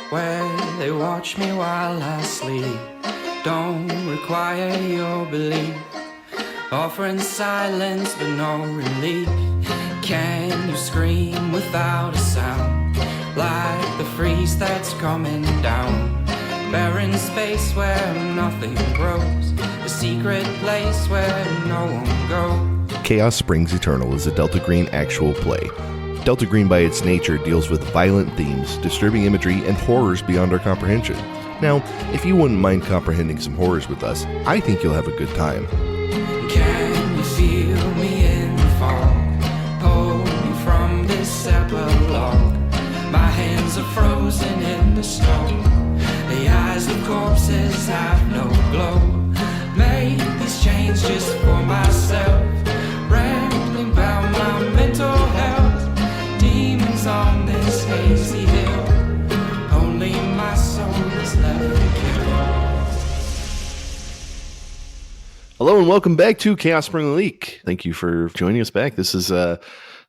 where they watch me while I sleep. Don't require your belief, offering silence but no relief. Can you scream without a sound, like the freeze that's coming down? Barren space where nothing grows, a secret place where no one goes. Chaos Springs Eternal is a Delta Green actual play. Delta Green by its nature deals with violent themes, disturbing imagery, and horrors beyond our comprehension. Now, if you wouldn't mind comprehending some horrors with us, I think you'll have a good time. Can you feel me in the fog? Pull me from this epilogue. My hands are frozen in the snow. The eyes of corpses have no glow. Made these chains just for myself, rambling about my mental health. Demons on this hazy hill, only my soul is left to kill. Hello and welcome back to Chaos Spring Leak. Thank you for joining us back. This is the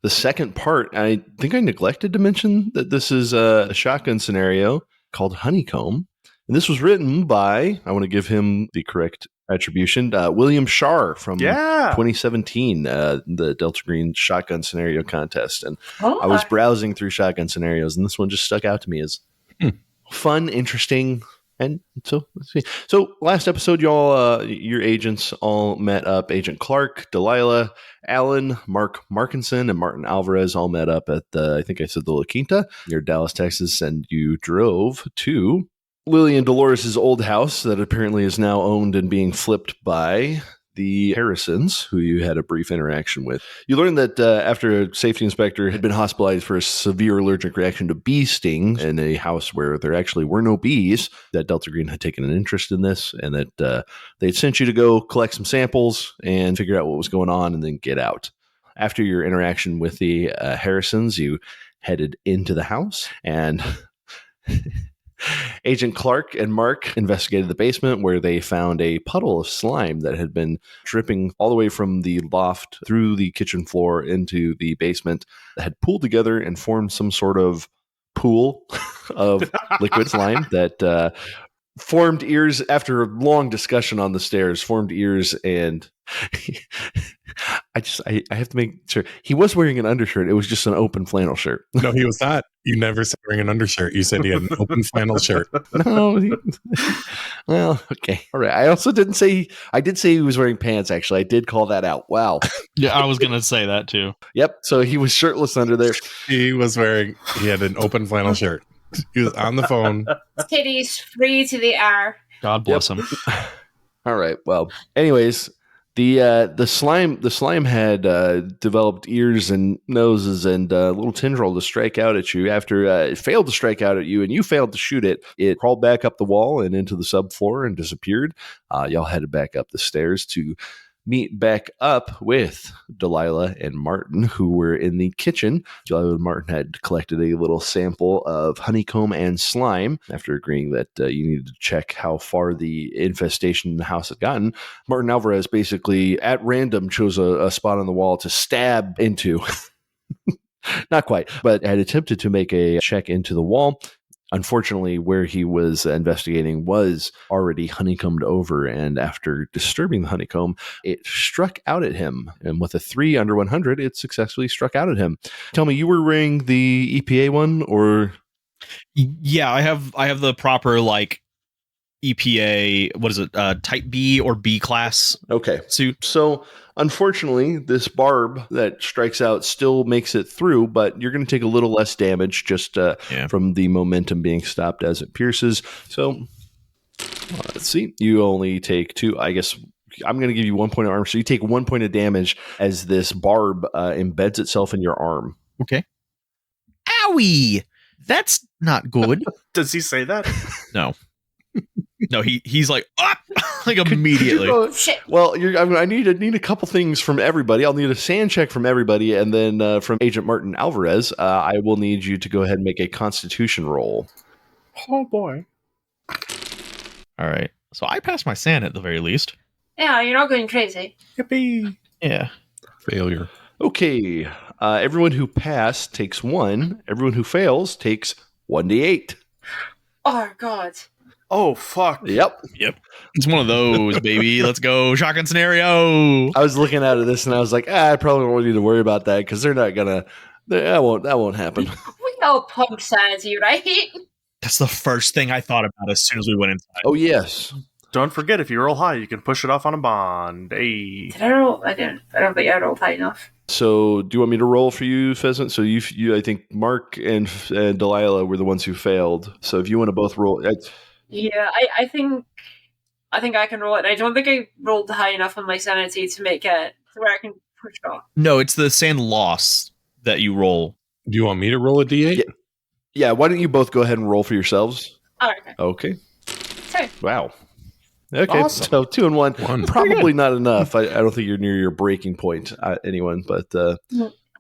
second part. I think I neglected to mention that this is a shotgun scenario called Honeycomb. And this was written by, I want to give him the correct attribution, William Schaar from 2017, the Delta Green shotgun scenario contest. And I was browsing through shotgun scenarios, and this one just stuck out to me as fun, interesting. And so, let's see. So last episode, y'all, your agents all met up. Agent Clark, Delilah, Alan, Mark Markinson, and Martin Alvarez all met up at the, I think I said the La Quinta near Dallas, Texas, and you drove to Lily and Dolores' old house that apparently is now owned and being flipped by the Harrisons, who you had a brief interaction with. You learned that after a safety inspector had been hospitalized for a severe allergic reaction to bee stings in a house where there actually were no bees, that Delta Green had taken an interest in this, and that they'd sent you to go collect some samples and figure out what was going on and then get out. After your interaction with the Harrisons, you headed into the house, and Agent Clark and Mark investigated the basement, where they found a puddle of slime that had been dripping all the way from the loft through the kitchen floor into the basement, that had pooled together and formed some sort of pool of liquid slime that formed ears after a long discussion on the stairs, formed ears. And I have to make sure he was wearing an undershirt. It was just an open flannel shirt. No, he was not. You never said wearing an undershirt. You said he had an open flannel shirt. No. Well, okay. All right. I also didn't say, I did say he was wearing pants, actually. I did call that out. Wow. Yeah, I was going to say that too. Yep. So he was shirtless under there. He had an open flannel shirt. He was on the phone. Titties free to the air. God bless him. All right. Well, anyways, the slime had developed ears and noses and a little tendril to strike out at you. After it failed to strike out at you and you failed to shoot it, it crawled back up the wall and into the subfloor and disappeared. Y'all headed back up the stairs to meet back up with Delilah and Martin, who were in the kitchen. Delilah and Martin had collected a little sample of honeycomb and slime. After agreeing that you needed to check how far the infestation in the house had gotten, Martin Alvarez basically at random chose a spot on the wall to stab into. Not quite, but had attempted to make a check into the wall. Unfortunately, where he was investigating was already honeycombed over, and after disturbing the honeycomb, it struck out at him. And with a 3 under 100, it successfully struck out at him. Tell me, you were wearing the EPA one, or? Yeah, I have the proper like EPA. What is it? Type B or B class. Okay. Suit. So unfortunately, this barb that strikes out still makes it through, but you're going to take a little less damage just from the momentum being stopped as it pierces. So let's see. You only take 2. I guess I'm going to give you 1 point of armor. So you take 1 point of damage as this barb embeds itself in your arm. Okay. Owie! That's not good. Does he say that? No. No, he's like, ah! Like immediately. Shit. Well, I need a couple things from everybody. I'll need a sand check from everybody, and then from Agent Martin Alvarez, I will need you to go ahead and make a Constitution roll. Oh boy! All right, so I passed my sand at the very least. Yeah, you're not going crazy. Yippee! Yeah. Failure. Okay, everyone who passed takes 1. Everyone who fails takes 1d8. Oh God. Oh, fuck. Yep. It's one of those, baby. Let's go. Shotgun scenario. I was looking at this and I was like, I probably won't need to worry about that because they're not gonna. That won't happen. We know pump sanity, right? That's the first thing I thought about as soon as we went inside. Oh yes. Don't forget, if you roll high, you can push it off on a bond. Hey. Did I roll? I don't think I rolled high enough. So, do you want me to roll for you, Pheasant? So you I think Mark and Delilah were the ones who failed. So, if you want to both roll, Yeah, I think I can roll it. I don't think I rolled high enough on my sanity to make it to where I can push it off. No, it's the sand loss that you roll. Do you want me to roll a d8? yeah. Why don't you both go ahead and roll for yourselves? Oh, okay. Okay. So, Wow. Okay, Awesome. so 2 and 1. One. Probably not enough. I don't think you're near your breaking point, anyone. But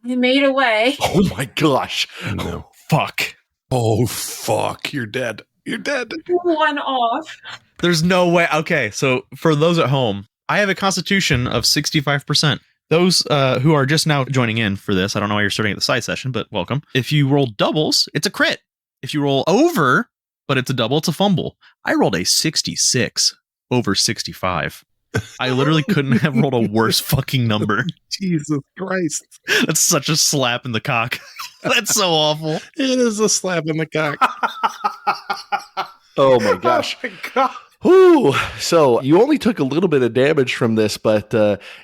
we made a way. oh my gosh, No. Fuck. Oh, fuck. You're dead. You're dead. 1 off. There's no way. Okay, so for those at home, I have a constitution of 65%. Those who are just now joining in for this, I don't know why you're starting at the side session, but welcome. If you roll doubles, it's a crit. If you roll over, but it's a double, it's a fumble. I rolled a 66 over 65. I literally couldn't have rolled a worse fucking number. Jesus Christ. That's such a slap in the cock. That's so awful. It is a slap in the cock. oh my gosh. Oh, my God. Whew. So you only took a little bit of damage from this, but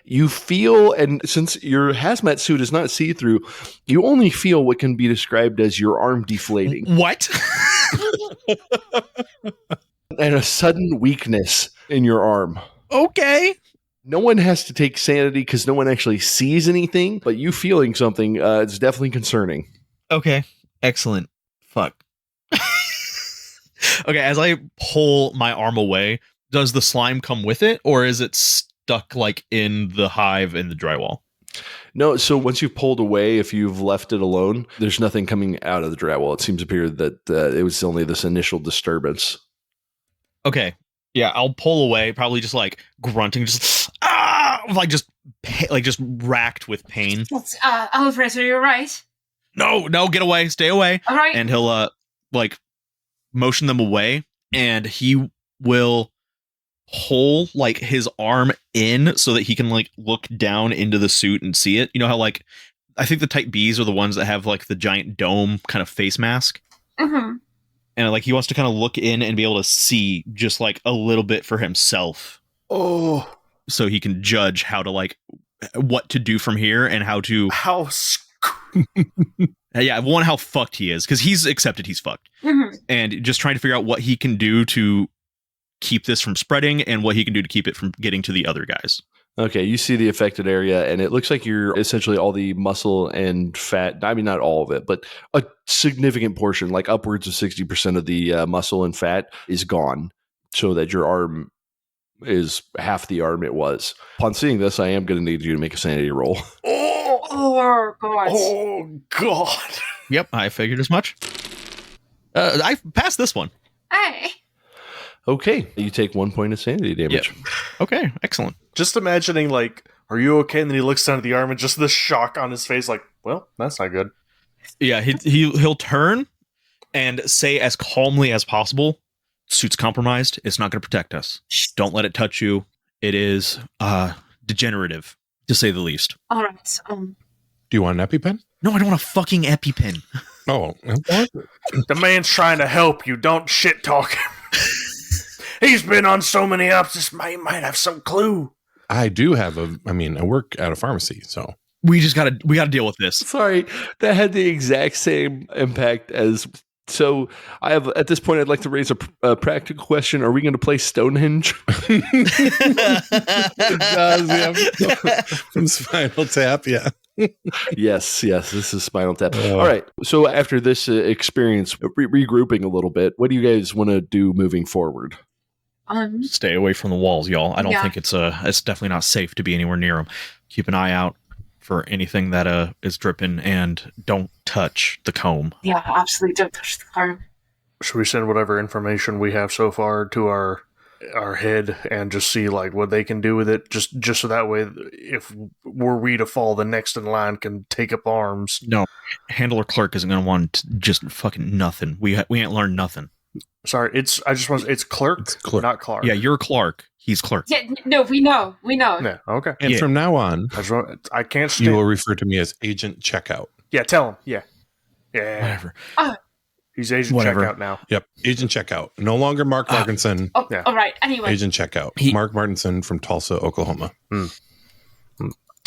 you feel, and since your hazmat suit is not see-through, you only feel what can be described as your arm deflating What? and a sudden weakness in your arm. Okay. No one has to take sanity because no one actually sees anything, but you feeling something, it's definitely concerning. Okay. Excellent. Fuck. Okay, as I pull my arm away, does the slime come with it, or is it stuck like in the hive in the drywall? No, so once you've pulled away, if you've left it alone, there's nothing coming out of the drywall. It seems to appear that it was only this initial disturbance. Okay. Yeah, I'll pull away, probably just like grunting, just just racked with pain. Alfred, are you right? No, get away, stay away. All right. And he'll motion them away, and he will pull like his arm in so that he can like look down into the suit and see it. You know how like I think the type Bs are the ones that have like the giant dome kind of face mask. Mm-hmm. And like he wants to kind of look in and be able to see just like a little bit for himself. Oh. So he can judge how to like what to do from here and how to how fucked he is, because he's accepted he's fucked. Mm-hmm. And just trying to figure out what he can do to keep this from spreading and what he can do to keep it from getting to the other guys. Okay, you see the affected area, and it looks like you're essentially all the muscle and fat. I mean, not all of it, but a significant portion, like upwards of 60% of the muscle and fat is gone, so that your arm is half the arm it was. Upon seeing this, I am going to need you to make a sanity roll. Oh, God. Oh, God. Yep, I figured as much. I passed this one. Hey. Okay, you take 1 point of sanity damage. Okay, excellent. Just imagining, like, are you okay? And then he looks down at the arm and just the shock on his face, like, well, that's not good. Yeah, he'll turn and say as calmly as possible, suit's compromised. It's not going to protect us. Don't let it touch you. It is degenerative, to say the least. All right. Do you want an EpiPen? No, I don't want a fucking EpiPen. Oh, what? The man's trying to help you. Don't shit talk him. He's been on so many ops, this man might have some clue. I do have I work at a pharmacy, so. We gotta deal with this. Sorry, that had the exact same impact as. So I have at this point, I'd like to raise a practical question. Are we going to play Stonehenge? It does, yeah. From Spinal Tap, yeah. Yes, this is Spinal Tap. All right. So after this experience, regrouping a little bit, what do you guys want to do moving forward? Stay away from the walls, y'all. I don't Yeah. think it's definitely not safe to be anywhere near them. Keep an eye out for anything that is dripping, and don't touch the comb. Yeah, absolutely. Don't touch the car. Should we send whatever information we have so far to our head and just see like what they can do with it? Just so that way, if were we to fall, the next in line can take up arms. No, handler clerk isn't going to want just fucking nothing. We ain't learned nothing. Sorry, it's Clerk, It's Clerk. not Clark. Yeah, you're Clark. He's Clark. Yeah, no, we know. Yeah, okay. And Yeah. from now on, I can't you will stand. refer to me as Agent Checkout. Yeah, tell him. Yeah. Whatever. He's Agent Whatever. Checkout now. Yep, Agent Checkout. No longer Mark Markinson. Oh, Yeah. all right. Anyway, Agent Checkout. He- Mark Martinson from Tulsa, Oklahoma.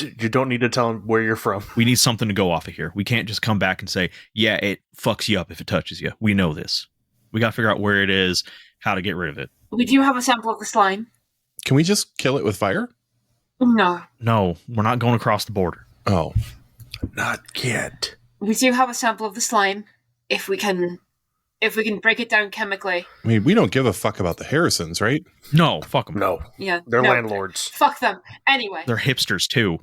You don't need to tell him where you're from. We need something to go off of here. We can't just come back and say, yeah, it fucks you up if it touches you. We know this. We got to figure out where it is, how to get rid of it. we do have a sample of the slime. Can we just kill it with fire? No, No, we're not going across the border. Oh, Not yet. we do have a sample of the slime. If we can break it down chemically. I mean, we don't give a fuck about the Harrisons, right? No, fuck them. No, Yeah, they're no, landlords. Fuck them. Anyway, They're hipsters too.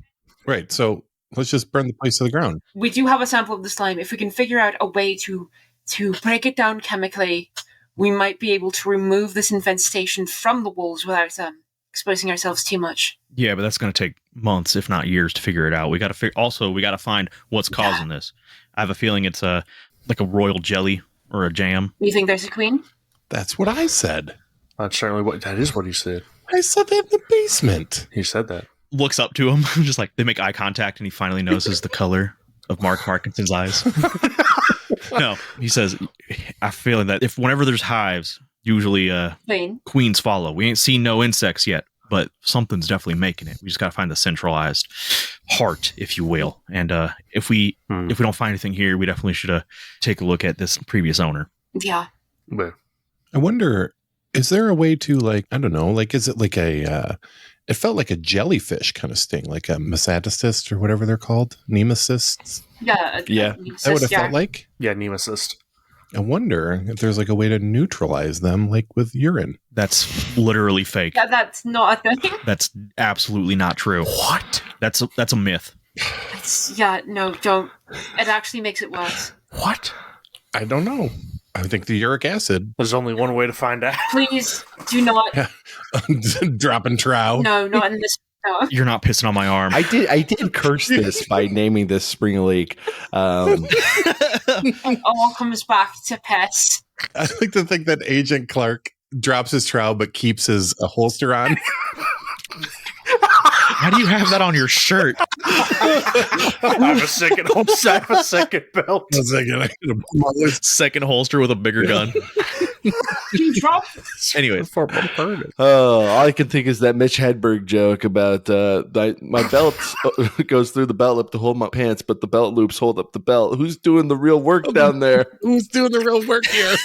Right. So let's just burn the place to the ground. we do have a sample of the slime. If we can figure out a way to break it down chemically, we might be able to remove this infestation from the wolves without exposing ourselves too much. Yeah, but that's going to take months, if not years, to figure it out. We got to we got to find what's causing this. I have a feeling it's like a royal jelly or a jam. You think there's a queen? That's what I said. That's certainly that is what he said. I said that in the basement. He said that. Looks up to him, just like they make eye contact, and he finally notices the color of Mark Parkinson's eyes. No, he says, I feel that whenever there's hives, usually Queen. queens follow. We ain't seen no insects yet, but something's definitely making it. We just got to find the centralized heart, if you will. And if we don't find anything here, we definitely should take a look at this previous owner. Yeah. But I wonder, is there a way to, like, I don't know, like, is it like it felt like a jellyfish kind of sting, like a mesatocist or whatever they're called, nemesis. Yeah. Yeah. Is that what it felt like? yeah, nemesis. I wonder if there's like a way to neutralize them, like with urine. That's literally fake. That's not a thing. That's absolutely not true. What? That's a myth. No, don't. It actually makes it worse. What? I don't know. I think the uric acid There's only one way to find out. Please do not. dropping trow. No, not in this. No. You're not pissing on my arm. I did curse this by naming this Spring Lake. It all comes back to piss. I like to think that Agent Clark drops his trow but keeps his holster on. How do you have that on your shirt? I have a second holster. I have a second belt. I was thinking, I could have- Second holster with a bigger gun. You drop. Anyways, Oh, all I can think is that Mitch Hedberg joke about my belt goes through the belt loop to hold my pants, but the belt loops hold up the belt. Who's doing the real work down there? Who's doing the real work here?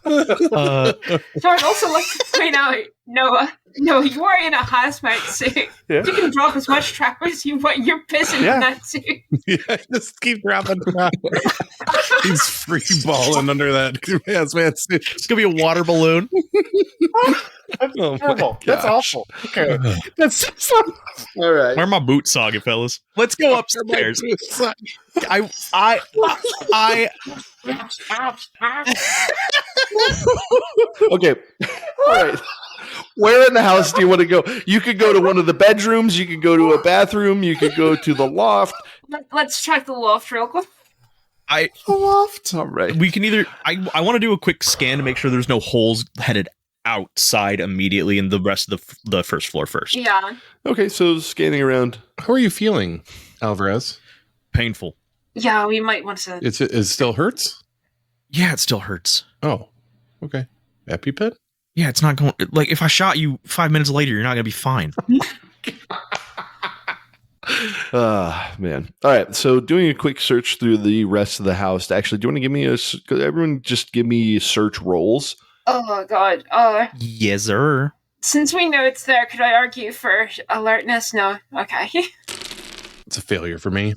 So I'd also like to point out, Noah, you are in a hazmat suit. Yeah. You can drop as much trow as you want. You're pissing Yeah. in that suit. Yeah, just keep dropping trow. He's free balling under that hazmat suit. it's gonna be a water balloon. Oh, Terrible. That's awful. Okay. That's all right. Where are my boots, soggy fellas? Let's go upstairs. I Okay. All right. Where in the house do you want to go? You could go to one of the bedrooms. You could go to a bathroom. You could go to the loft. Let's check the loft real quick. The loft. All right. we can either I want to do a quick scan to make sure there's no holes headed outside immediately and the rest of the first floor first. Yeah. Okay. So scanning around. How are you feeling, Alvarez? Painful. Yeah, we might want to. It still hurts? Yeah, it still hurts. Oh, okay. EpiPen? Yeah, it's not going like if I shot you 5 minutes later, you're not gonna be fine. Man. All right. So doing a quick search through the rest of the house. Actually, do you want to give me everyone just give me search rolls? Oh God. Yes, sir. Since we know it's there, could I argue for alertness? No. Okay. It's a failure for me.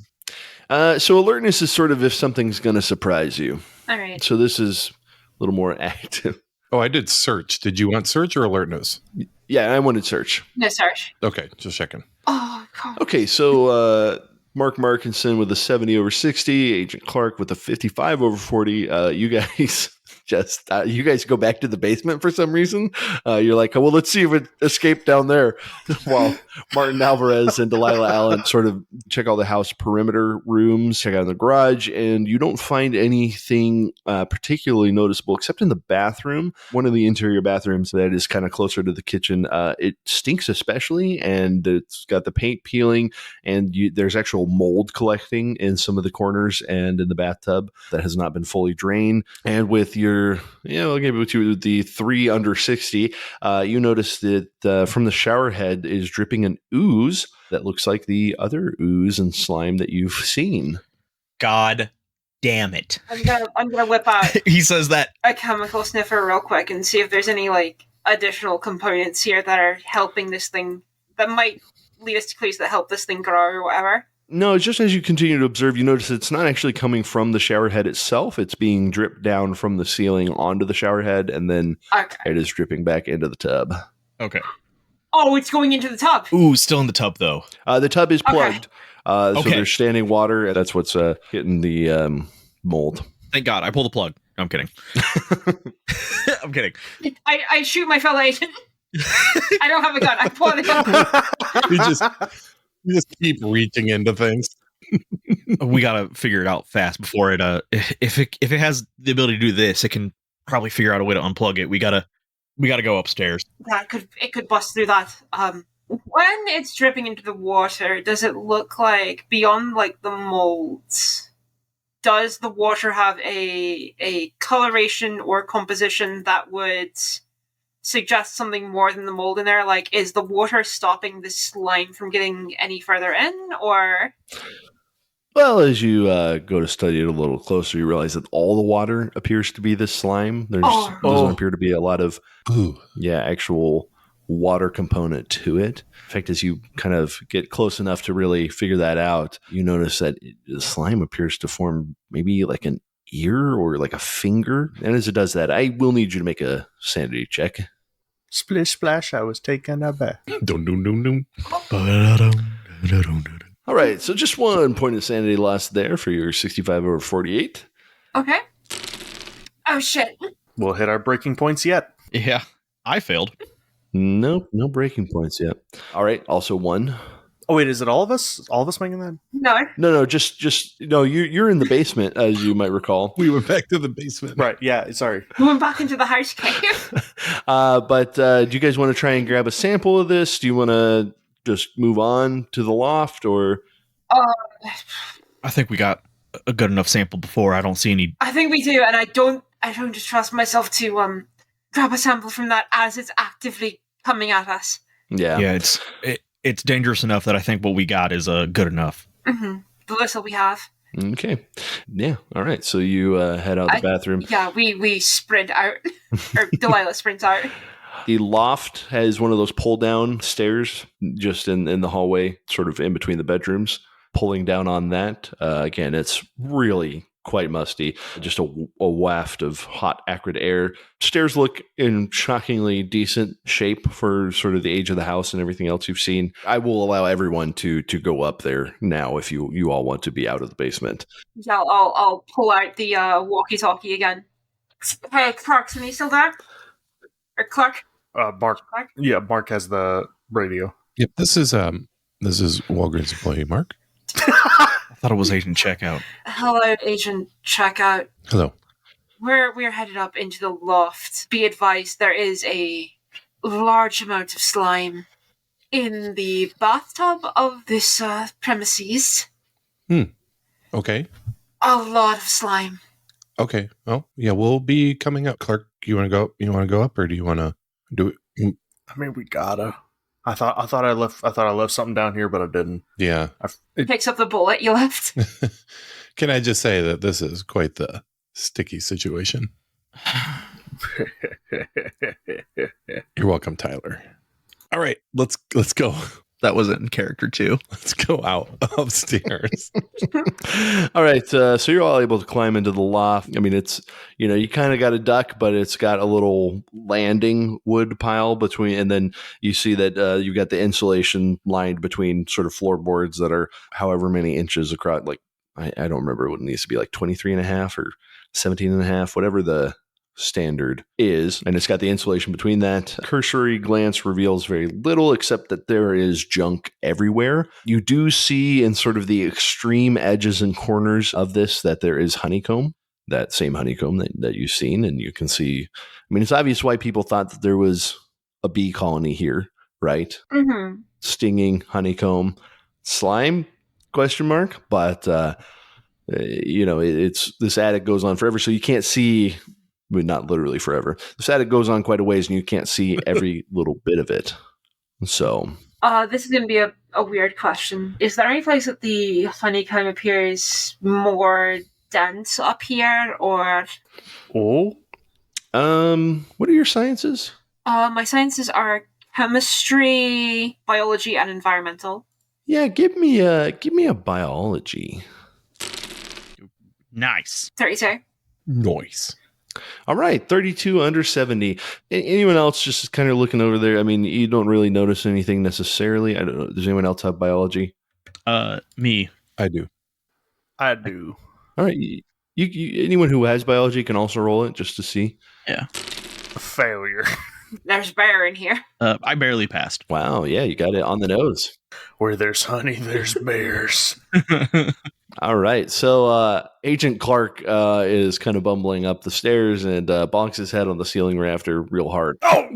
So alertness is sort of if something's going to surprise you. All right. So this is a little more active. Oh, I did search. Did you want search or alertness? Yeah, I wanted search. No search. Okay, just checking. Oh God. Okay, so Mark Markinson with a 70/60, Agent Clark with a 55/40. You guys just you guys go back to the basement for some reason. You're like, well, let's see if it escaped down there. While Martin Alvarez and Delilah Allen sort of check all the house perimeter rooms, check out the garage, and you don't find anything particularly noticeable except in the bathroom. One of the interior bathrooms that is kind of closer to the kitchen, it stinks especially, and it's got the paint peeling, and there's actual mold collecting in some of the corners and in the bathtub that has not been fully drained. And with your, I'll give it to you, the 3 under 60, you notice that from the shower head is dripping an ooze that looks like the other ooze and slime that you've seen. God damn it. I'm gonna whip out He says that. a chemical sniffer real quick and see if there's any additional components here that are helping this thing, that might lead us to clues that help this thing grow or whatever. No, just as you continue to observe, you notice it's not actually coming from the shower head itself. It's being dripped down from the ceiling onto the shower head, and then it is dripping back into the tub. Okay. Oh, it's going into the tub. Ooh, still in the tub, though. The tub is plugged. So Okay. there's standing water, and that's what's hitting the mold. Thank God. I pull the plug. I'm kidding. I'm kidding. I shoot my fellow agent. I don't have a gun. I pull the gun. You just keep reaching into things. We gotta figure it out fast before it. If it has the ability to do this, it can probably figure out a way to unplug it. We gotta go upstairs. It could bust through that. When it's dripping into the water, does it look like beyond the molds? Does the water have a coloration or composition that would suggest something more than the mold in there? Is the water stopping the slime from getting any further in, or? Well, as you go to study it a little closer, you realize that all the water appears to be this slime. There doesn't appear to be a lot of actual water component to it. In fact, as you kind of get close enough to really figure that out, you notice that the slime appears to form maybe like an ear or like a finger. And as it does that, I will need you to make a sanity check. Splish splash, I was taking a bath. Dun, dun, dun, dun. All right, so just 1 point of sanity lost there for your 65 over 48. Okay. Oh shit. We'll hit our breaking points yet. Yeah, I failed. No breaking points yet. All right, also 1. Oh wait, is it all of us? All of us making that? No, just you're in the basement, as you might recall. We went back to the basement. Right, yeah, sorry. We went back into the house cave. But do you guys want to try and grab a sample of this? Do you want to just move on to the loft, or? I think we got a good enough sample before. I don't see any. I think we do, and I don't just trust myself to grab a sample from that as it's actively coming at us. Yeah, it's dangerous enough that I think what we got is good enough. Mm-hmm. The little we have. Okay. Yeah. All right. So you head out the bathroom. Yeah, we sprint out, or Delilah sprints out. The loft has one of those pull down stairs just in the hallway, sort of in between the bedrooms. Pulling down on that, again, it's really quite musty. Just a waft of hot, acrid air. Stairs look in shockingly decent shape for sort of the age of the house and everything else you've seen. I will allow everyone to go up there now if you all want to be out of the basement. Yeah, I'll pull out the walkie-talkie again. Hey, Clark, are you still there? Or Clark? Mark. Yeah, Mark has the radio. Yep, this is Walgreens employee Mark. I thought it was Agent Checkout. Hello, Agent Checkout. Hello. We're headed up into the loft. Be advised, there is a large amount of slime in the bathtub of this premises. Okay. A lot of slime. Okay. Well, yeah, we'll be coming up. Clark, you want to go? You want to go up, or do you want to do it? I mean, we gotta. I thought I left something down here, but I didn't. Yeah. Picks up the bullet you left. Can I just say that this is quite the sticky situation? You're welcome, Tyler. All right, let's go. That was in character too. Let's go out upstairs. All right, so you're all able to climb into the loft. I mean, it's, you kind of got a duck, but it's got a little landing wood pile between, and then you see that you've got the insulation lined between sort of floorboards that are however many inches across. Like, I don't remember what it needs to be, like 23 and a half or 17 and a half, whatever the standard is, and it's got the insulation between that. Cursory glance reveals very little except that there is junk everywhere. You do see in sort of the extreme edges and corners of this that there is honeycomb, that same honeycomb that you've seen, and you can see, I mean, it's obvious why people thought that there was a bee colony here, right? Mm-hmm. Stinging honeycomb, slime, question mark, but it's this attic goes on forever, so you can't see, I mean, not literally forever. This attic goes on quite a ways, and you can't see every little bit of it. So, this is going to be a weird question. Is there any place that the honeycomb appears more dense up here, or? Oh, what are your sciences? My sciences are chemistry, biology, and environmental. Yeah, give me a biology. Nice. 32. Noise. All right, 32 under 70. Anyone else just kind of looking over there? I mean, you don't really notice anything necessarily. I don't know. Does anyone else have biology? Me. I do. I do. All right. You anyone who has biology can also roll it just to see. Yeah. Failure. There's bear in here. I barely passed. Wow, yeah, you got it on the nose. Where there's honey, there's bears. All right, so Agent Clark is kind of bumbling up the stairs and bonks his head on the ceiling rafter real hard. Oh!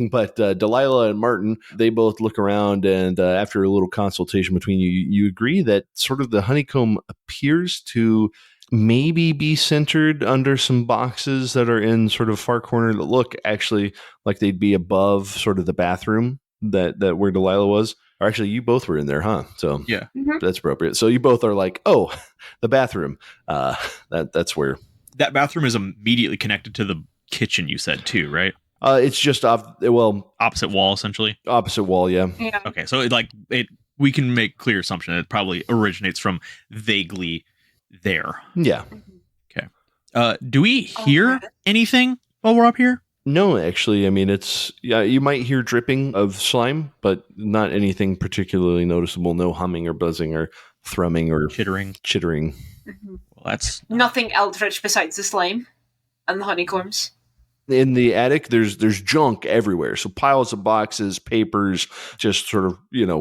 But Delilah and Martin, they both look around, and after a little consultation between you, you agree that sort of the honeycomb appears to maybe be centered under some boxes that are in sort of far corner that look actually like they'd be above sort of the bathroom that where Delilah was. Or actually, you both were in there, huh? So Yeah. Mm-hmm. that's appropriate. So you both are like, oh, the bathroom. That's where. That bathroom is immediately connected to the kitchen, you said, too, right? It's just Opposite wall, essentially. opposite wall, yeah. Yeah. Okay, so we can make clear assumption it probably originates from vaguely there. Yeah. Do we hear Okay. anything while we're up here? No, actually, I mean, you might hear dripping of slime, but not anything particularly noticeable. No humming or buzzing or thrumming or Chittering. Mm-hmm. Well, that's Nothing eldritch besides the slime and the honeycombs. In the attic, there's junk everywhere. So piles of boxes, papers, just sort of,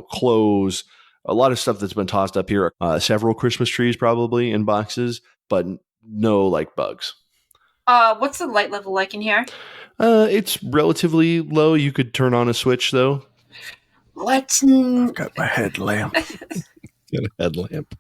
clothes, a lot of stuff that's been tossed up here. Several Christmas trees probably in boxes, but no like bugs. What's the light level like in here? It's relatively low. You could turn on a switch though. Let's I've got my headlamp. Got a headlamp.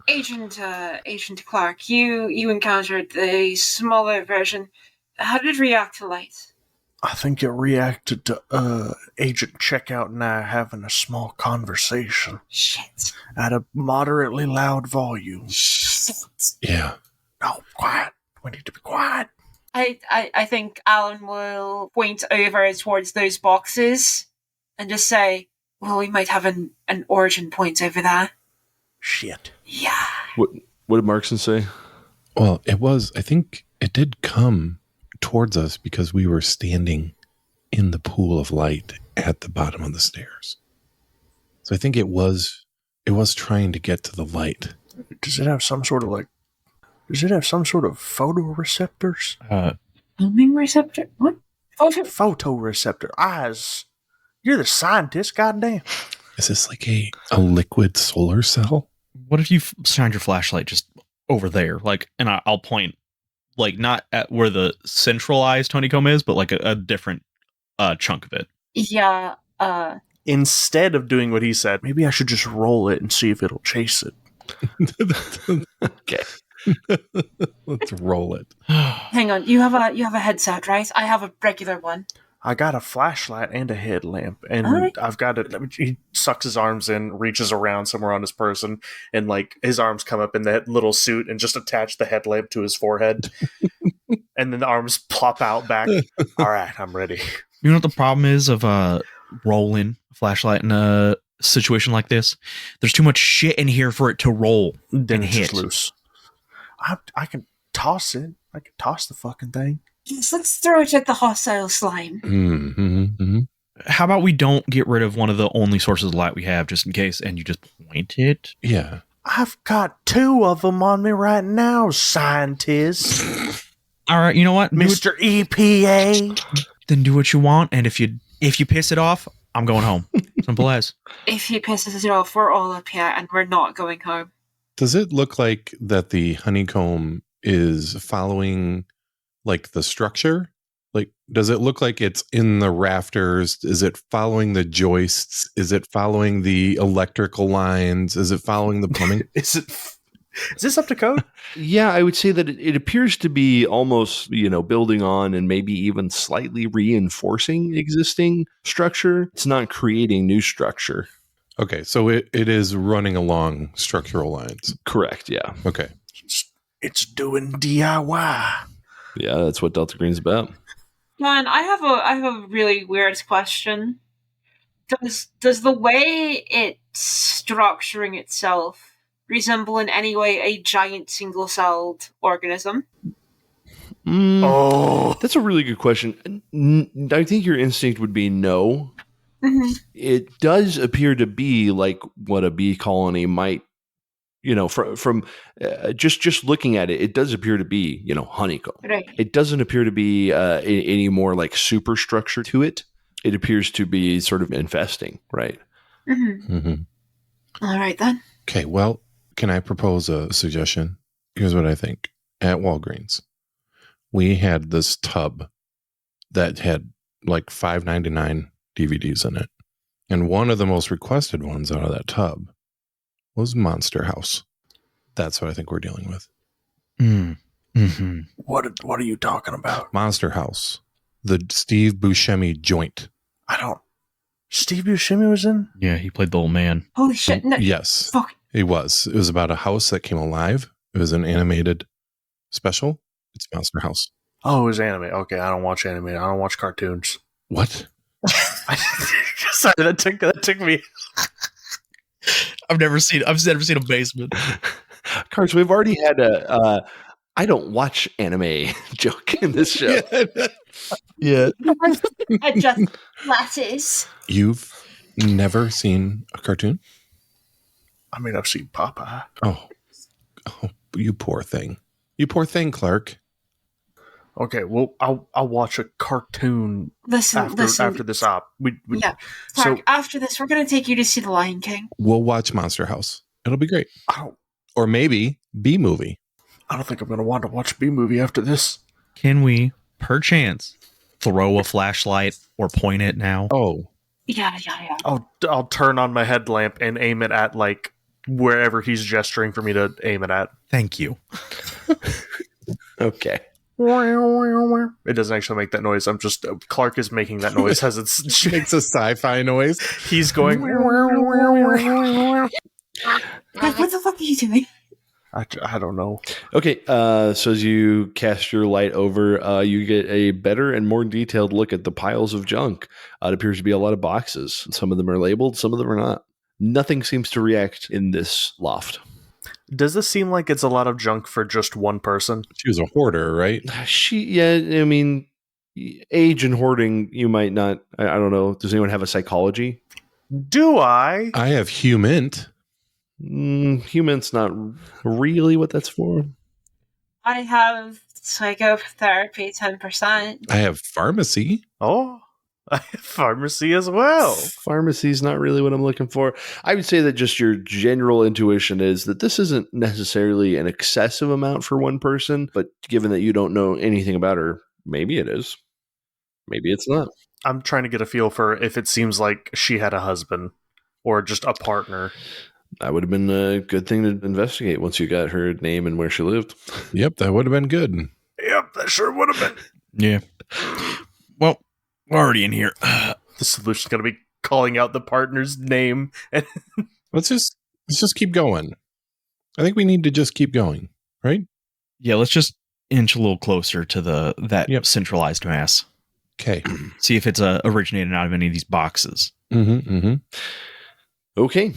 Agent Clark, you encountered the smaller version. How did it react to light? I think it reacted to Agent Checkout and I having a small conversation Shit. at a moderately loud volume. Shit. Yeah. No, quiet. We need to be quiet. I think Alan will point over towards those boxes and just say, well, we might have an origin point over there. Shit. Yeah. What did Markson say? Well, I think it did come towards us because we were standing in the pool of light at the bottom of the stairs. So I think it was trying to get to the light. Does it have some sort of photoreceptors? Homing receptor? What? Photoreceptor. Eyes. You're the scientist, goddamn. Is this like a liquid solar cell? what if you shine your flashlight just over there, and I'll point, not at where the centralized honeycomb is, but a different chunk of it. Yeah. Instead of doing what he said, maybe I should just roll it and see if it'll chase it. Okay. Let's roll it. Hang on. You have a headset, right? I have a regular one. I got a flashlight and a headlamp, and Alright. I've got it. He sucks his arms in, reaches around somewhere on his person, and his arms come up in that little suit and just attach the headlamp to his forehead, and then the arms plop out back. All right, I'm ready. You know what the problem is of rolling a flashlight in a situation like this? There's too much shit in here for it to roll Then and it's just hit. loose. I can toss it. I can toss the fucking thing. Yes, let's throw it at the hostile slime. Mm-hmm. How about we don't get rid of one of the only sources of light we have, just in case, and you just point it? Yeah. I've got 2 of them on me right now, scientist. All right, you know what? Mr. EPA. Then do what you want, and if you piss it off, I'm going home. Simple as. If he pisses it off, we're all up here and we're not going home. Does it look like that the honeycomb is following like the structure? Like, does it look like it's in the rafters? Is it following the joists? Is it following the electrical lines? Is it following the plumbing? Is this up to code? Yeah, I would say that it appears to be almost, building on and maybe even slightly reinforcing existing structure. It's not creating new structure. Okay, so it is running along structural lines. Correct, yeah. Okay. It's doing DIY. Yeah, that's what Delta Green's about. Man, I have a really weird question. Does the way it's structuring itself resemble in any way a giant single-celled organism? That's a really good question. I think your instinct would be no. Mm-hmm. It does appear to be like what a bee colony might, from just looking at it, it does appear to be, honeycomb. Right. It doesn't appear to be any more like superstructure to it. It appears to be sort of infesting, right? Mm-hmm. Mm-hmm. All right, then. Okay, well, can I propose a suggestion? Here's what I think. At Walgreens, we had this tub that had like $5.99 DVDs in it. And one of the most requested ones out of that tub was Monster House. That's what I think we're dealing with. Mm-hmm. What are you talking about? Monster House. The Steve Buscemi joint. Steve Buscemi was in? Yeah, he played the old man. Holy shit! No, Yes. fuck. It was. It was about a house that came alive. It was an animated special. It's Monster House. Oh, it was anime. Okay, I don't watch anime. I don't watch cartoons. What? Sorry, that took me. I've never seen a basement. Cards, we've already had a I don't watch anime joke in this show. Yeah. Adjust glasses. You've never seen a cartoon? I mean, I've seen Popeye. Oh, you poor thing. You poor thing, Clark. Okay, well, I'll watch a cartoon Listen. after this op. Yeah, Clark, after this, we're going to take you to see The Lion King. We'll watch Monster House. It'll be great. I Or maybe B-movie. don't think I'm going to want to watch a B movie after this. Can we, perchance, throw a flashlight or point it now? Oh, Yeah. I'll turn on my headlamp and aim it at like wherever he's gesturing for me to aim it at. Thank you. Okay. It doesn't actually make that noise. Clark is making that noise as it's makes a sci-fi noise. he's going. Like, what the fuck are you doing? I don't know. Okay, so as you cast your light over, you get a better and more detailed look at the piles of junk. It appears to be a lot of boxes. Some of them are labeled, some of them are not. Nothing seems to react in this loft. Does this seem like it's a lot of junk for just one person? She was a hoarder, right? I mean, age and hoarding, you might not, I don't know. Does anyone have a psychology? Do I? I have humint. Human's not really what that's for. I have psychotherapy 10%. I have pharmacy. Oh, I have pharmacy as well. Pharmacy's not really what I'm looking for. I would say that just your general intuition is that this isn't necessarily an excessive amount for one person, but given that you don't know anything about her, maybe it is. Maybe it's not. I'm trying to get a feel for if it seems like she had a husband or just a partner. That would have been a good thing to investigate once you got her name and where she lived. Yep, that would have been good. Yep, that sure would have been. Yeah. Well, we're already in here. The solution's going to be calling out the partner's name. And Let's just keep going. I think we need to just keep going, right? Yeah, let's just inch a little closer to that centralized mass. Okay. See if it's originated out of any of these boxes. Okay.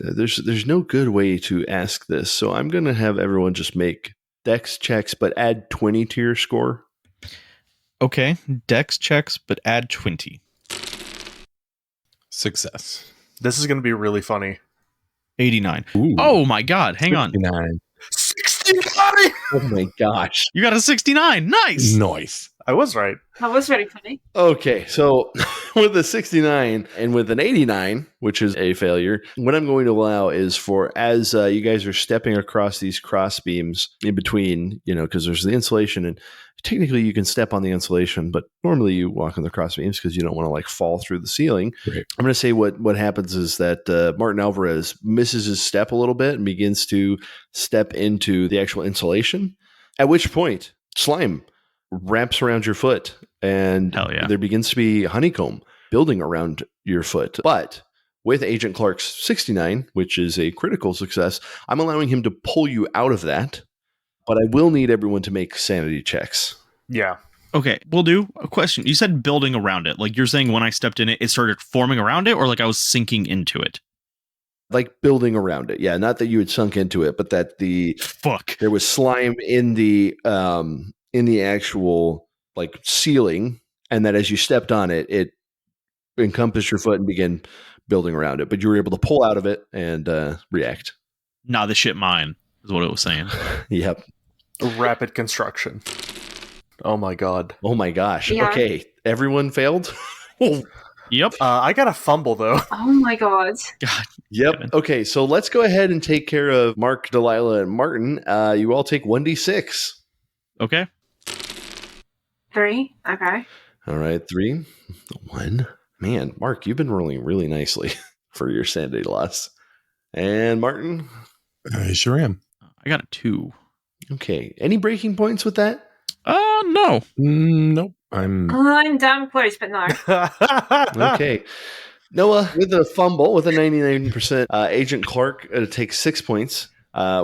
There's no good way to ask this, so I'm going to have everyone just make dex checks, but add 20 to your score. Okay, dex checks, but add 20. Success. this is going to be really funny. 89. Ooh. Oh my god, hang on. 69. 69. Oh my gosh. You got a 69. Nice. Nice. I was right. That was very funny. Okay, so with a 69 and with an 89, which is a failure, what I'm going to allow is for as you guys are stepping across these cross beams in between, because there's the insulation, and technically you can step on the insulation, but normally you walk on the cross beams because you don't want to like fall through the ceiling. Right. I'm going to say what happens is that Martin Alvarez misses his step a little bit and begins to step into the actual insulation, at which point slime wraps around your foot, and Hell yeah. there begins to be honeycomb building around your foot. But with Agent Clark's 69, which is a critical success, I'm allowing him to pull you out of that, but I will need everyone to make sanity checks. Yeah. Okay, we'll do a question. You said building around it. Like you're saying when I stepped in it, it started forming around it, or like I was sinking into it? Like building around it. Yeah, not that you had sunk into it, but that there was slime in the actual like ceiling, and that as you stepped on it, it encompassed your foot and began building around it. But you were able to pull out of it and react. Nah, the shit mine is what it was saying. Yep. Rapid construction. Oh my god. Oh my gosh. Yeah. Okay, everyone failed. Yep. I got a fumble though. Oh my god. God. Yep. Kevin. Okay, so let's go ahead and take care of Mark, Delilah, and Martin. You all take 1d6. Okay. 3. Okay. All right, 3, 1. Man, Mark, you've been rolling really nicely for your sanity loss. And Martin? I sure am. I got a 2. Okay. Any breaking points with that? No. Nope. I'm damn close, but no. Okay. Noah, with a fumble, with a 99%, Agent Clark takes 6 points,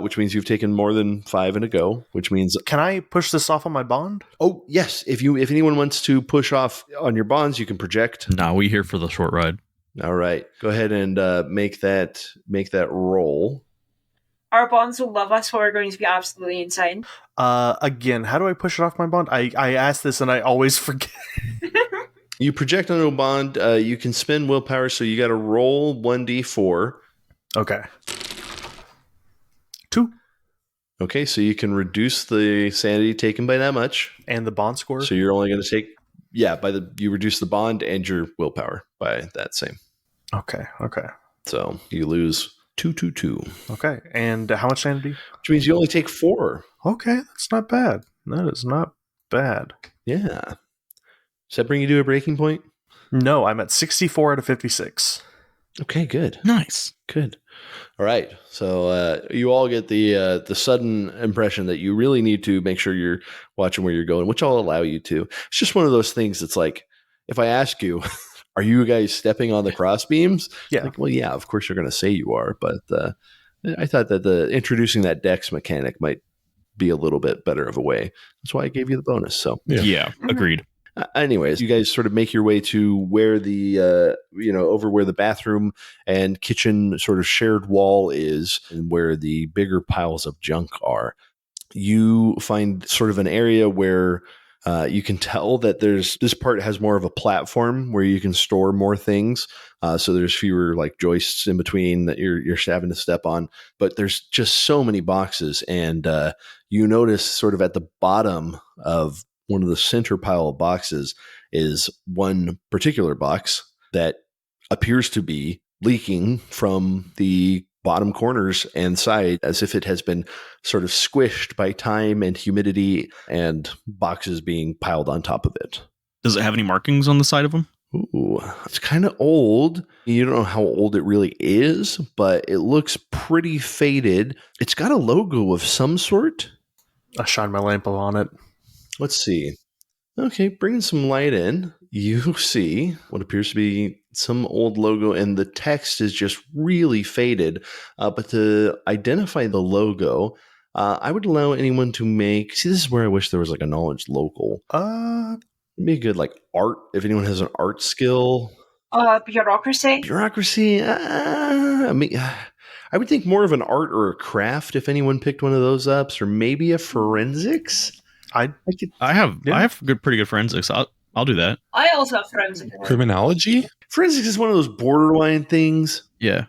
which means you've taken more than 5 in a go, which means... Can I push this off on my bond? Oh, yes. If anyone wants to push off on your bonds, you can project. Nah, we here for the short ride. All right. Go ahead and make that roll. Our bonds will love us, or we're going to be absolutely insane. Again, how do I push it off my bond? I ask this and I always forget. You project onto a bond. You can spend willpower, so you got to roll 1d4. Okay. 2. Okay, so you can reduce the sanity taken by that much. And the bond score? So you're only going to take, you reduce the bond and your willpower by that same. Okay. So you lose 2. Okay. And how much sanity? Which means you only take 4. Okay, that's not bad. That is not bad. Yeah. Does that bring you to a breaking point? No, I'm at 64 out of 56. Okay, good. Nice. Good. All right. So you all get the sudden impression that you really need to make sure you're watching where you're going, which I'll allow you to. It's just one of those things that's like, if I ask you, are you guys stepping on the cross beams? Yeah. Like, well, yeah, of course you're going to say you are. But I thought that introducing that dex mechanic might be a little bit better of a way. That's why I gave you the bonus. So Yeah, agreed. Anyways, you guys sort of make your way to where the, over where the bathroom and kitchen sort of shared wall is and where the bigger piles of junk are. You find sort of an area where you can tell that this part has more of a platform where you can store more things. So there's fewer like joists in between that you're having to step on, but there's just so many boxes. And you notice sort of at the bottom of one of the center pile of boxes is one particular box that appears to be leaking from the bottom corners and side as if it has been sort of squished by time and humidity and boxes being piled on top of it. Does it have any markings on the side of them? Ooh, it's kind of old. You don't know how old it really is, but it looks pretty faded. It's got a logo of some sort. I shine my lamp on it. Let's see. Okay, bringing some light in. You see what appears to be some old logo, and the text is just really faded. But to identify the logo, I would allow anyone to make... See, this is where I wish there was like a knowledge local. It'd be a good like art, if anyone has an art skill. Bureaucracy? Bureaucracy? I mean... I would think more of an art or a craft if anyone picked one of those up, or maybe a forensics. I have pretty good forensics. I'll do that. I also have forensic. criminology. Forensics is one of those borderline things. Yeah.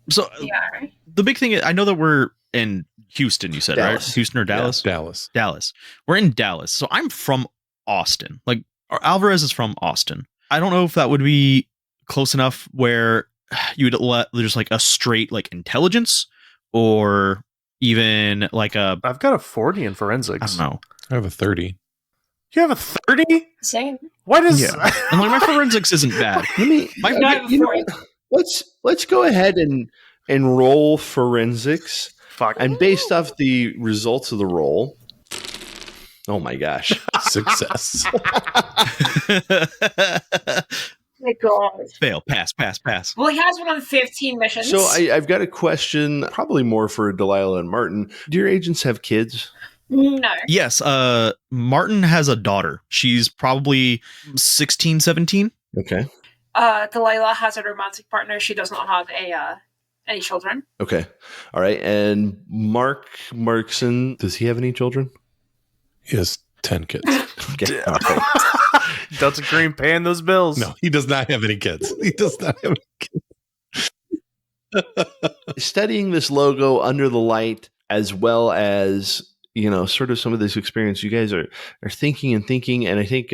So Yeah, right? the big thing is, I know that we're in Houston, you said, Dallas. right? Houston or Dallas? Dallas. Dallas. We're in Dallas. So I'm from Austin. Like, Alvarez is from Austin. I don't know if that would be close enough where you would let there's like a straight like intelligence or even like a, I've got a 40 in I forensics. don't know. I have a 30. You have a 30? Same. What is? Yeah. And like my forensics isn't bad. Let me. My- you know what? Let's go ahead and roll forensics. Fuck. And based off the results of the roll, oh my gosh. Success. My God. Fail. Pass. Well, he has one on 15 missions. So I've got a question, probably more for Delilah and Martin. Do your agents have kids? No. Yes. Martin has a daughter. She's probably 16, 17. Okay. Delilah has a romantic partner. She does not have any children. Okay. All right. And Mark Markson, does he have any children? He has 10 kids. Okay. All right. Delta Green paying those bills. No, he does not have any kids. He does not have any kids. Studying this logo under the light, as well as, you know, sort of some of this experience, you guys are thinking. And I think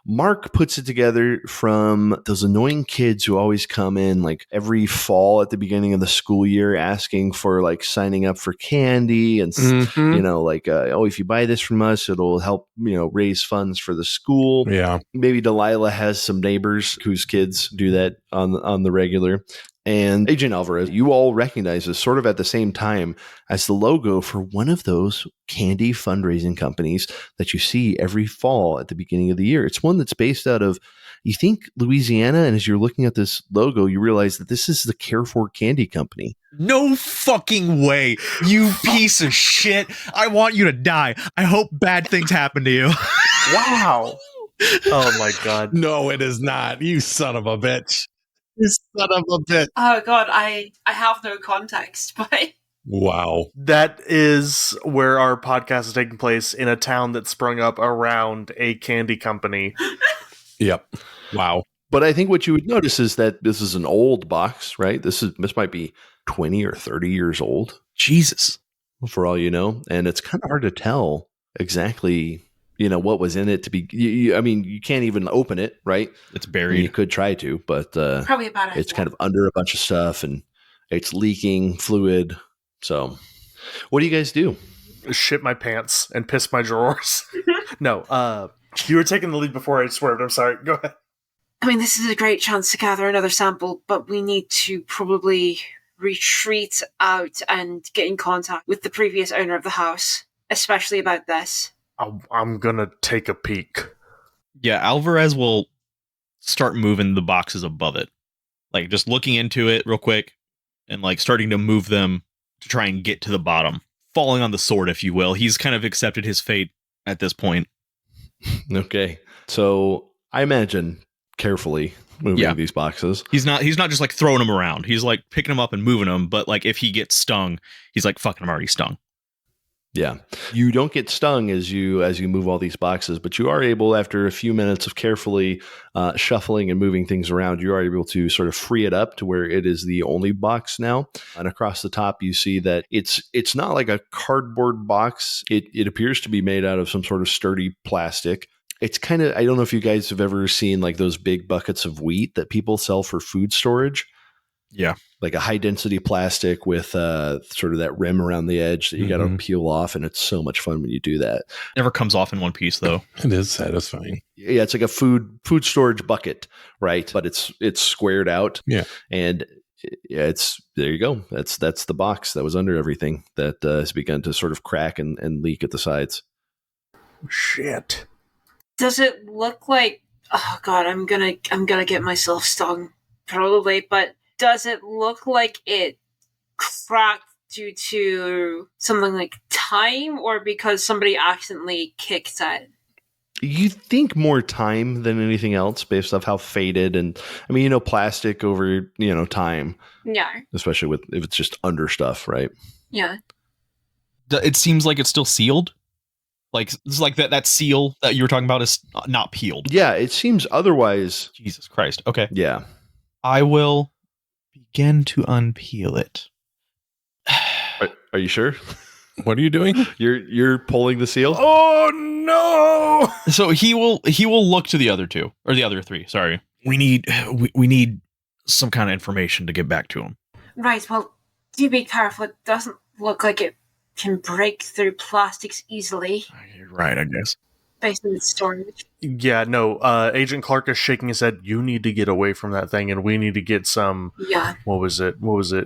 Mark puts it together from those annoying kids who always come in like every fall at the beginning of the school year asking for like signing up for candy and, Mhm. you know, like, oh, if you buy this from us, it'll help, you know, raise funds for the school. Yeah. Maybe Delilah has some neighbors whose kids do that on the regular. And Agent Alvarez, you all recognize this sort of at the same time as the logo for one of those candy fundraising companies that you see every fall at the beginning of the year. It's one that's based out of, you think, Louisiana. And as you're looking at this logo, you realize that this is the Carrefour Candy Company. No fucking way. You piece of shit. I want you to die. I hope bad things happen to you. Wow. Oh my God. No, it is not. You son of a bitch. You son of a bitch. Oh God, I have no context, but Wow. That is where our podcast is taking place, in a town that sprung up around a candy company. Yep. Wow. But I think what you would notice is that this is an old box, right? This might be 20 or 30 years old, Jesus. for all you know. And it's kind of hard to tell exactly, you know, what was in it to be. I mean, you can't even open it, right? It's I mean, buried. you could try to, but probably about it. it's kind of under a bunch of stuff and it's leaking fluid. So what do you guys do? Shit my pants and piss my drawers. No, you were taking the lead before I swerved. I'm sorry. Go ahead. I mean, this is a great chance to gather another sample, but we need to probably retreat out and get in contact with the previous owner of the house, especially about this. I'm gonna take a peek. Yeah, Alvarez will start moving the boxes above it. Like just looking into it real quick and like starting to move them to try and get to the bottom. Falling on the sword, if you will. He's kind of accepted his fate at this point. Okay. So I imagine carefully moving Yeah. these boxes. He's not just like throwing them around. He's like picking them up and moving them, but like if he gets stung, he's like, fucking, I'm already stung. Yeah. You don't get stung as you move all these boxes, but you are able, after a few minutes of carefully shuffling and moving things around, you are able to sort of free it up to where it is the only box now. And across the top, you see that it's not like a cardboard box. It appears to be made out of some sort of sturdy plastic. It's kind of, I don't know if you guys have ever seen like those big buckets of wheat that people sell for food storage. Yeah. Like a high density plastic with sort of that rim around the edge that you got to Mhm. peel off. And it's so much fun when you do that. Never comes off in one piece though. It is satisfying. Yeah, it's like a food storage bucket, right? But it's squared out. Yeah. And yeah, it's, there you go. That's the box that was under everything that has begun to sort of crack and leak at the sides. Shit. Does it look like? Oh God, I'm gonna get myself stung, probably. But does it look like it cracked due to something like time, or because somebody accidentally kicked it? You think more time than anything else based off how faded, and I mean, you know, plastic over, you know, time, Yeah, especially with if it's just under stuff, right? yeah. It seems like it's still sealed. Like it's like that seal that you were talking about is not peeled. Yeah, it seems otherwise. Jesus Christ. Okay. Yeah. I will begin to unpeel it. Are you sure? What are you doing? You're pulling the seal. Oh no! So he will look to the other two, or the other three. Sorry, we need some kind of information to get back to him. Right, well, do be careful. It doesn't look like it can break through plastics easily You're right, I guess. based on its storage. Yeah, no. Agent Clark is shaking his head. You need to get away from that thing, and we need to get some. Yeah. What was it?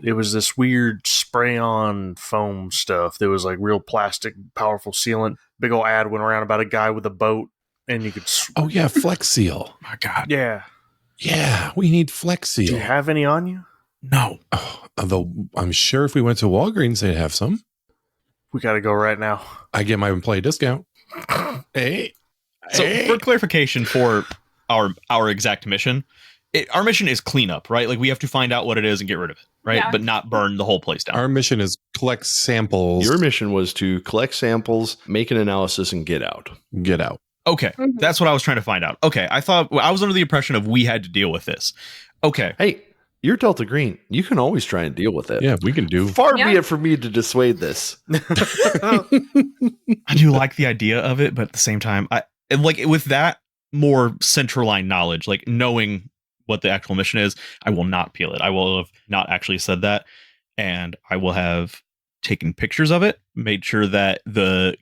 It was this weird spray-on foam stuff. That was like real plastic, powerful sealant. Big old ad went around about a guy with a boat, and you could. Oh yeah, Flex Seal. My God, Yeah. Yeah, we need Flex Seal. Do you have any on you? no. Oh, although I'm sure if we went to Walgreens, they'd have some. We got to go right now. I get my employee discount. Hey. So for clarification for our exact mission, our mission is cleanup, right? Like we have to find out what it is and get rid of it, right? Yeah. But not burn the whole place down. Our mission is collect samples. Your mission was to collect samples, make an analysis, and get out. Get out. Okay, that's what I was trying to find out. Okay, I was under the impression of we had to deal with this. Okay, Hey, you're Delta Green. You can always try and deal with it. Yeah, we can do. Far Yeah. be it for me to dissuade this. I do like the idea of it, but at the same time, with that more centerline knowledge, like knowing what the actual mission is, I will not peel it. I will have not actually said that, and I will have taken pictures of it, made sure that the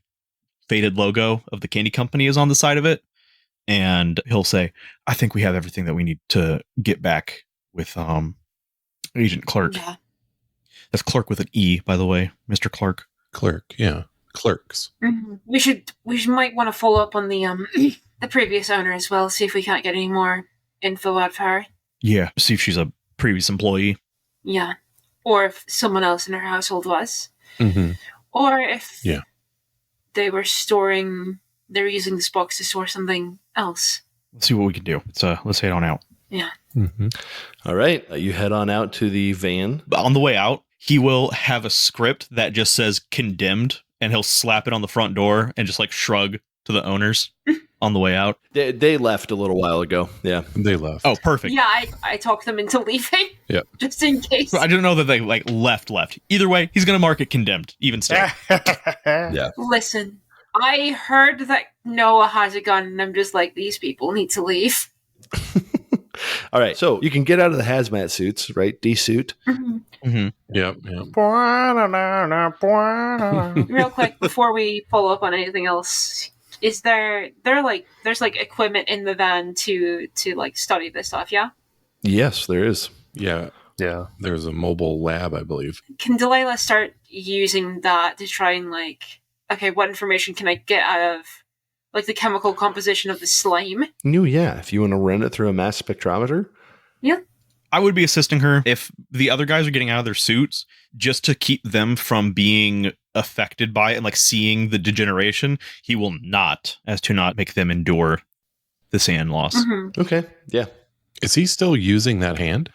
faded logo of the candy company is on the side of it, and he'll say, I think we have everything that we need to get back with Agent Clark. Yeah. That's Clark with an E, by the way, Mr. Clark. Clerk. Yeah. Clerks. Mhm. We might want to follow up on the the previous owner as well, see if we can't get any more info out of her. Yeah, see if she's a previous employee. Yeah. Or if someone else in her household was. Mm-hmm. Or if Yeah. they were using this box to store something else. Let's see what we can do. Let's head on out. Yeah. Mm-hmm. All right. You head on out to the van. But on the way out, he will have a script that just says condemned, and he'll slap it on the front door and just like shrug to the owners on the way out. They left a little while ago. Yeah. They left. Oh, perfect. Yeah, I talked them into leaving. Yeah. Just in case. So I didn't know that they like left. Either way, he's going to mark it condemned, even still. Yeah. Listen, I heard that Noah has a gun, and I'm just like, these people need to leave. All right. So you can get out of the hazmat suits, right? D-suit. Mm-hmm. Yep. Yep. Real quick, before we follow up on anything else, is there's like equipment in the van to like study this stuff, yeah? Yes, there is. Yeah. Yeah. There's a mobile lab, I believe. Can Delilah start using that to try and like, okay, what information can I get out of like the chemical composition of the slime? Yeah. If you want to run it through a mass spectrometer. Yeah. I would be assisting her if the other guys are getting out of their suits just to keep them from being affected by it and like seeing the degeneration. He will not, as to not make them endure the sand loss. Mm-hmm. Okay. Yeah. Is he still using that hand?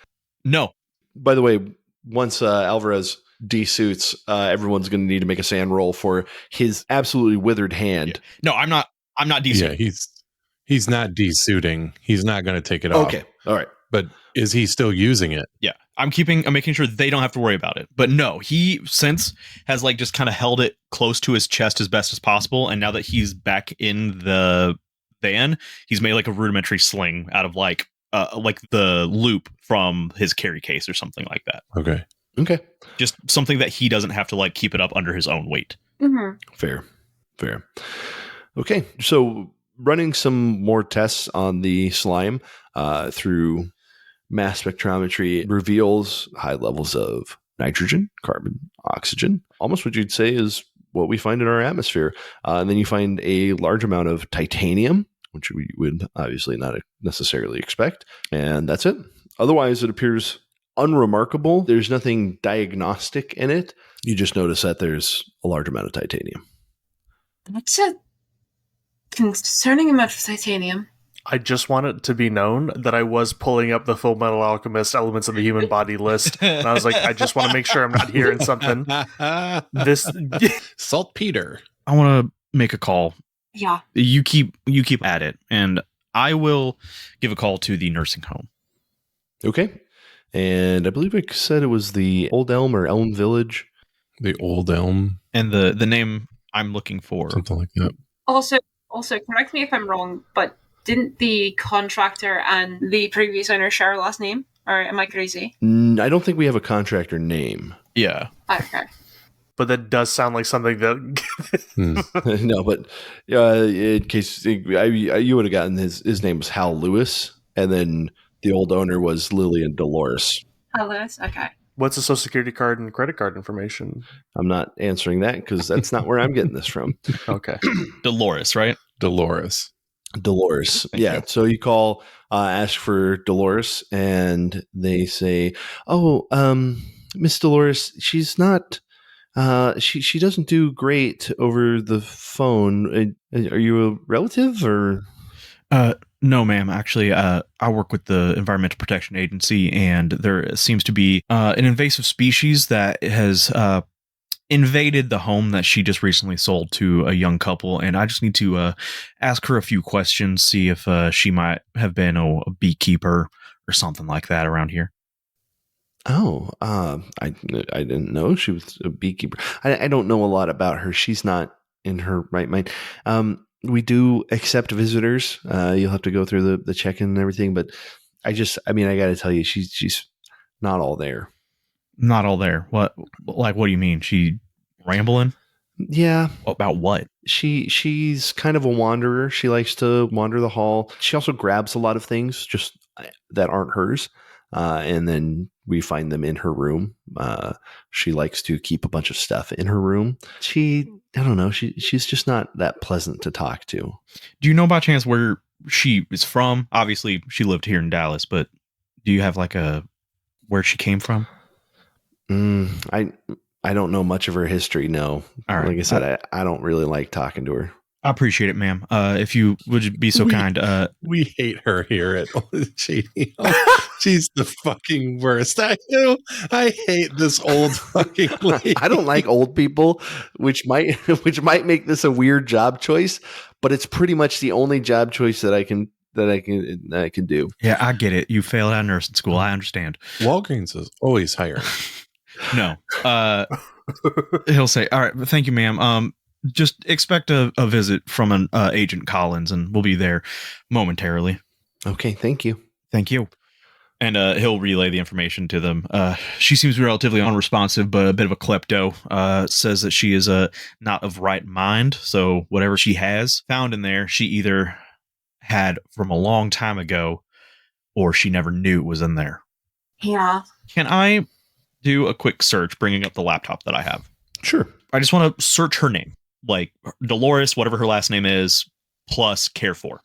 No. By the way, once Alvarez de-suits, everyone's going to need to make a sand roll for his absolutely withered hand. No, I'm not decent. Yeah, he's not de-suiting. He's not going to take it off. Okay. All right. But is he still using it? Yeah. I'm making sure they don't have to worry about it. But no, he since has like just kind of held it close to his chest as best as possible. And now that he's back in the van, he's made like a rudimentary sling out of like the loop from his carry case or something like that. Okay. Okay. Just something that he doesn't have to like keep it up under his own weight. Mm-hmm. Fair. Okay. So running some more tests on the slime through mass spectrometry reveals high levels of nitrogen, carbon, oxygen, almost what you'd say is what we find in our atmosphere. And then you find a large amount of titanium, which we would obviously not necessarily expect. And that's it. Otherwise, it appears unremarkable. There's nothing diagnostic in it. You just notice that there's a large amount of titanium. That's a concerning amount of titanium. I just want it to be known that I was pulling up the Full Metal Alchemist Elements of the Human Body list, and I was like, I just want to make sure I'm not hearing something. This Saltpeter. I want to make a call. Yeah. You keep at it, and I will give a call to the nursing home. Okay. And I believe it said it was the Old Elm or Elm Village. The old elm, And the name I'm looking for. something like that. Also, correct me if I'm wrong, but didn't the contractor and the previous owner share a last name? Or am I crazy? I don't think we have a contractor name. Yeah. Okay. But that does sound like something that. No, but in case you would have gotten his name was Hal Lewis, and then the old owner was Lillian Dolores. Hal Lewis? Okay. What's the social security card and credit card information? I'm not answering that because that's not where I'm getting this from. Okay. Dolores, right? Dolores. Dolores. Yeah. So you call, ask for Dolores, and they say, "Oh, Miss Dolores, she's not. She doesn't do great over the phone. Are you a relative or?" No, ma'am. Actually, I work with the Environmental Protection Agency, and there seems to be an invasive species that has invaded the home that she just recently sold to a young couple, and I just need to ask her a few questions, see if she might have been a beekeeper or something like that around here. Oh, I didn't know she was a beekeeper. I don't know a lot about her. She's not in her right mind. We do accept visitors. You'll have to go through the check-in and everything, but I got to tell you, she's not all there. Not all there. What do you mean? She rambling? Yeah. About what? She's kind of a wanderer. She likes to wander the hall. She also grabs a lot of things just that aren't hers. And then we find them in her room. She likes to keep a bunch of stuff in her room. I don't know. She's just not that pleasant to talk to. Do you know by chance where she is from? Obviously, she lived here in Dallas, but do you have where she came from? I don't know much of her history. No. All right. Like I said, I don't really like talking to her. I appreciate it, ma'am. If you would be so kind. We hate her here at Shady. She's the fucking worst. I hate this old fucking lady. I don't like old people, which might make this a weird job choice, but it's pretty much the only job choice that I can do. Yeah, I get it. You failed out of nursing school. I understand. Walgreens is always hiring. No. He'll say, "All right, thank you, ma'am. Just expect a visit from an Agent Collins, and we'll be there momentarily." Okay, thank you. Thank you. And he'll relay the information to them. She seems relatively unresponsive, but a bit of a klepto. Says that she is not of right mind, so whatever she has found in there, she either had from a long time ago, or she never knew it was in there. Yeah. Can I do a quick search, bringing up the laptop that I have? Sure. I just want to search her name, like Dolores, whatever her last name is, plus Carrefour.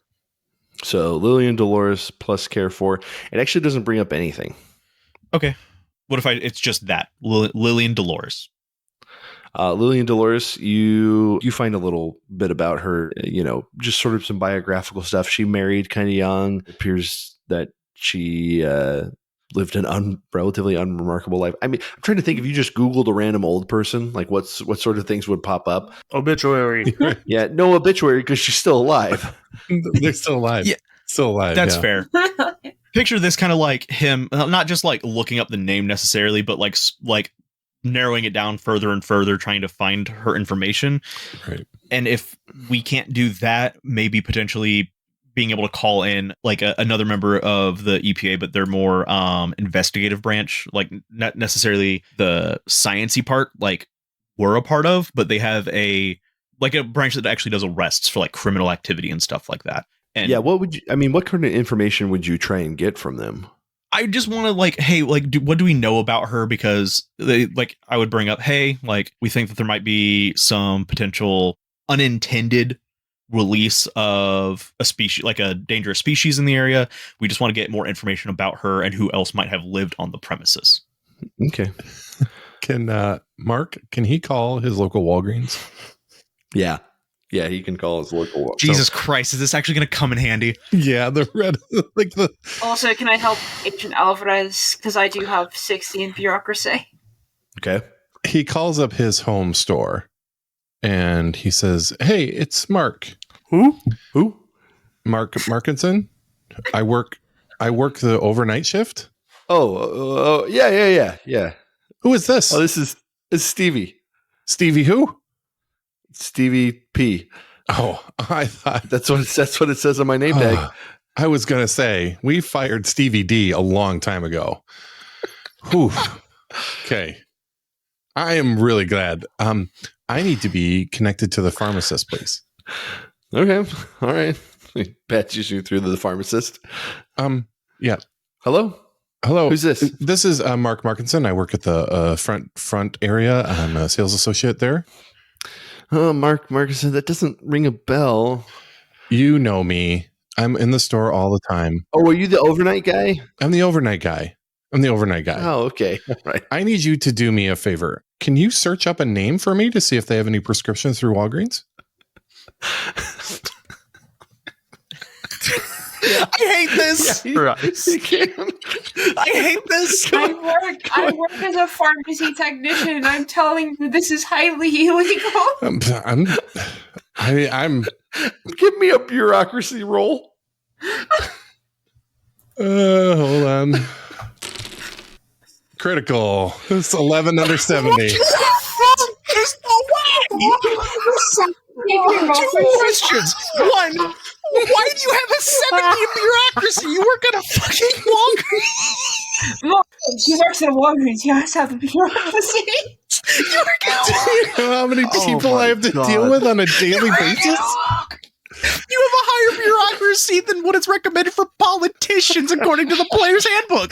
So Lillian Dolores plus Carrefour. It actually doesn't bring up anything. Okay. What if it's just that Lillian Dolores? Lillian Dolores, you find a little bit about her, just sort of some biographical stuff. She married kind of young. It appears that she lived an relatively unremarkable life. I mean, I'm trying to think, if you just Googled a random old person, like what sort of things would pop up? Obituary. Yeah, no obituary because she's still alive. They're still alive. Yeah. Still alive. That's yeah. fair. Picture this kind of like him, not just like looking up the name necessarily, but like narrowing it down further and further, trying to find her information. Right. And if we can't do that, maybe potentially being able to call in like another member of the EPA, but they're more investigative branch, like not necessarily the sciencey part, like we're a part of, but they have a branch that actually does arrests for like criminal activity and stuff like that. And yeah, what kind of information would you try and get from them? I just want to what do we know about her? Because I would bring up, hey, we think that there might be some potential unintended release of a species, like a dangerous species in the area. We just want to get more information about her and who else might have lived on the premises. Okay. Can Mark, can he call his local Walgreens? Yeah, he can call his local Walgreens. Jesus Christ, is this actually going to come in handy? Yeah, the red, Also, can I help Agent Alvarez? Because I do have 60 in bureaucracy. Okay. He calls up his home store and he says, "Hey, it's Mark." Who? Mark Markinson. I work the overnight shift. Oh, yeah. Who is this? Oh, this is Stevie. Stevie who? Stevie P. Oh, I thought That's what it says on my name tag. I was going to say, we fired Stevie D a long time ago. Whew. Okay. I am really glad. I need to be connected to the pharmacist, please. Okay. All right. He patches you through to the pharmacist. Yeah. Hello? Hello. Who's this? This is Mark Markinson. I work at the front area. I'm a sales associate there. Oh, Mark Markinson. That doesn't ring a bell. You know me. I'm in the store all the time. Oh, are you the overnight guy? I'm the overnight guy. Oh, okay. Right. I need you to do me a favor. Can you search up a name for me to see if they have any prescriptions through Walgreens? I hate this. Right. I hate this. I work as a pharmacy technician, and I'm telling you, this is highly illegal. I'm Give me a bureaucracy roll. hold on. Critical. It's 11 under 70. There's no way. Two questions. One, why do you have a 70 in bureaucracy? You work at a fucking Walgreens. Look, he works at a Walgreens. He has to have a bureaucracy. You work at Do you know how many people I have to deal with on a daily basis? You have a higher bureaucracy than what is recommended for politicians according to the player's handbook.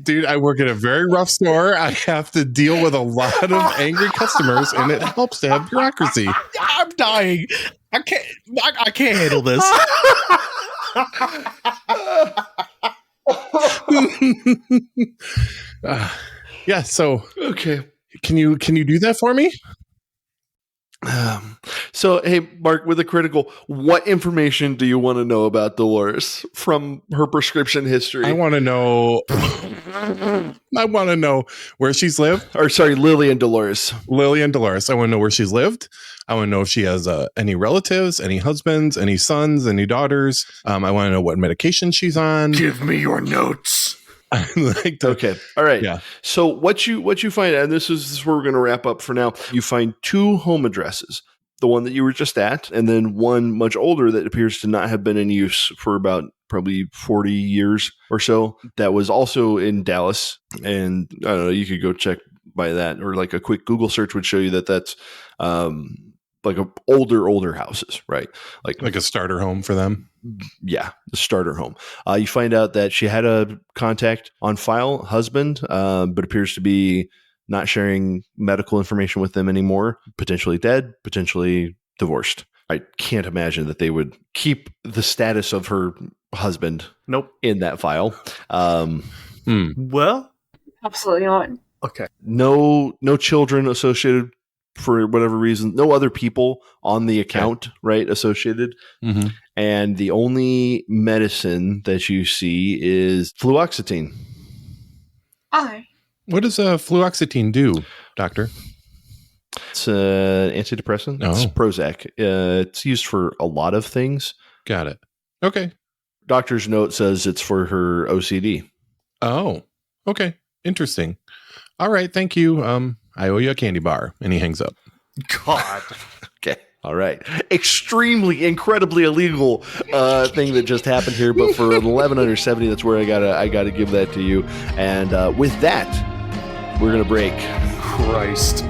Dude, I work at a very rough store. I have to deal with a lot of angry customers, and it helps to have bureaucracy. I'm dying. I can't handle this. Yeah, so Okay. can you do that for me? So, hey, Mark, with a critical, what information do you want to know about Dolores from her prescription history? I want to know. I want to know where she's lived. Or, sorry, Lily and Dolores. Lily and Dolores. I want to know where she's lived. I want to know if she has any relatives, any husbands, any sons, any daughters. I want to know what medication she's on. Give me your notes. Okay. All right. Yeah. So what you find, and this is where we're going to wrap up for now. You find 2 home addresses, the one that you were just at, and then one much older that appears to not have been in use for about probably 40 years or so. That was also in Dallas. And I don't know, you could go check by that, or like a quick Google search would show you that that's like older houses, right? Like a starter home for them. Yeah, the starter home. You find out that she had a contact on file, husband, but appears to be not sharing medical information with them anymore, potentially dead, potentially divorced. I can't imagine that they would keep the status of her husband Nope. in that file. Well, Absolutely not. okay. No children associated for whatever reason, no other people on the account, right, associated. Mm-hmm. And the only medicine that you see is fluoxetine. Oh. What does fluoxetine do, doctor? It's an antidepressant. It's Oh. Prozac. It's used for a lot of things. Got it. Okay. Doctor's note says it's for her OCD. Oh, okay. Interesting. All right. Thank you. I owe you a candy bar. And he hangs up. God. Okay. All right. Extremely, incredibly illegal thing that just happened here. But for an 11 under 70, that's where I gotta give that to you. And with that, we're going to break. Christ.